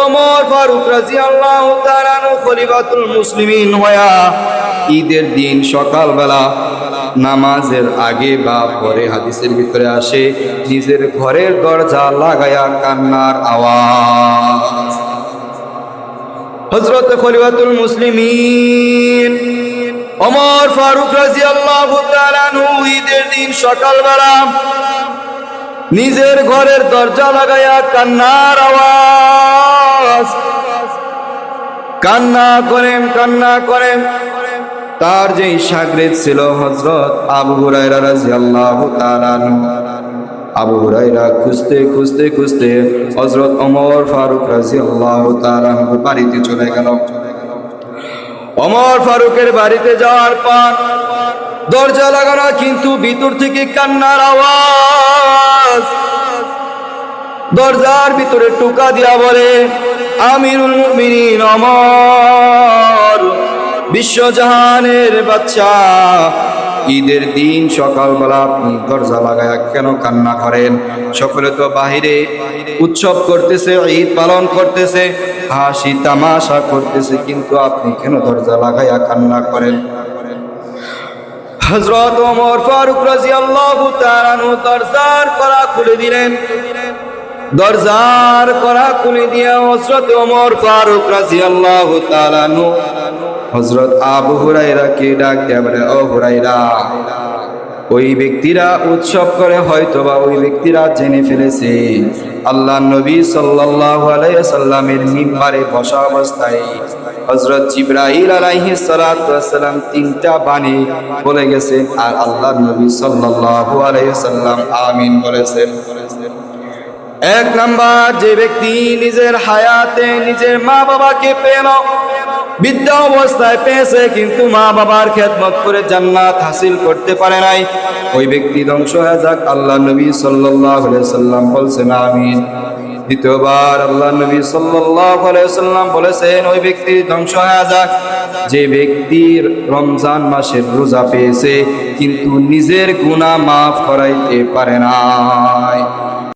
ওমর ফারুক রাদিয়াল্লাহু তাআলা আনহু খলিফাতুল মুসলিমিন হয়া ঈদের দিন সকালবেলা নামাজের আগে বা পরে হাদিসের ভিতরে আসে নিজের ঘরের দরজা লাগায়া কান্নার আওয়াজ। হযরত খলিফাতুল মুসলিমিন ওমর ফারুক রাদিয়াল্লাহু তাআলা আনহু ঈদের দিন সকালবেলা নিজের ঘরের দরজা লাগায়া কান্নার আওয়াজ, কান্না করেন। তার যে শাগরেদ ছিল হযরত আবু হুরায়রা রাদিয়াল্লাহু তাআলা আনহু, আবু হুরায়রা খুঁজতে হযরত ওমর ফারুক রাদিয়াল্লাহু তাআলা আনহু বাড়িতে চলে গেল। ওমর ফারুকের বাড়িতে যাওয়ার পর দরজা লাগানো, কিন্তু ভিতর থেকে কান্নার আওয়াজ। দরজার ভিতরে টোকা দিয়া বলে, আমিরুল মুমিনিন ওমর, বিশ্বজাহানের বাদশা, ঈদের দিন সকালবেলা আপনি দরজা লাগায়া কেন কান্না করেন? সকলে তো বাহিরে উৎসব করতেছে, ঈদ পালন করতেছে, হাসি তামাশা করতেছে, কিন্তু আপনি কেন দরজা লাগায়া কান্না করেন? হযরত ওমর ফারুক রাদিয়াল্লাহু তাআলা আনহু দরজার কড়া খুলে দিলেন। দরজার কড়া খুলে দিয়া হযরত ওমর ফারুক রাদিয়াল্লাহু তাআলা আনহু হযরত আবু হুরায়রাকে ডাক দিয়া বলে, ও হুরায়রা, ওই ব্যক্তিরা উৎসব করে, হয়তোবা ওই ব্যক্তিরা জেনে ফেলেছে আল্লাহর নবী সাল্লাল্লাহু আলাইহি ওয়াসাল্লামের মিম্বারে বসা অবস্থায় হযরত জিবরাইল আলাইহিস সালাতু ওয়াস সালাম তিনটা বাণী বলে গেছেন, আর আল্লাহর নবী সাল্লাল্লাহু আলাইহি ওয়াসাল্লাম আমিন বলেছেন। এক নাম্বার, যে ব্যক্তি নিজের হায়াতে নিজের মা বাবাকে পেল, বৃদ্ধা অবস্থায় পেয়েছে, কিন্তু মা বাবার খেদমত করে জান্নাত হাসিল করতে পারে নাই, ওই ব্যক্তি ধ্বংস হয়ে যাক। আল্লাহ নবী সাল্লাল্লাহু আলাইহি ওয়াসাল্লাম বলছেন আমিন। দ্বিতীয়বার আল্লাহ নবী সাল্লাল্লাহু আলাইহি ওয়াসাল্লাম বলেছেন, ওই ব্যক্তি ধ্বংস হয়ে যাক যে ব্যক্তি রমজান মাসের রোজা পেয়েছে কিন্তু নিজের গুনাহ মাফ করাইতে পারে নাই।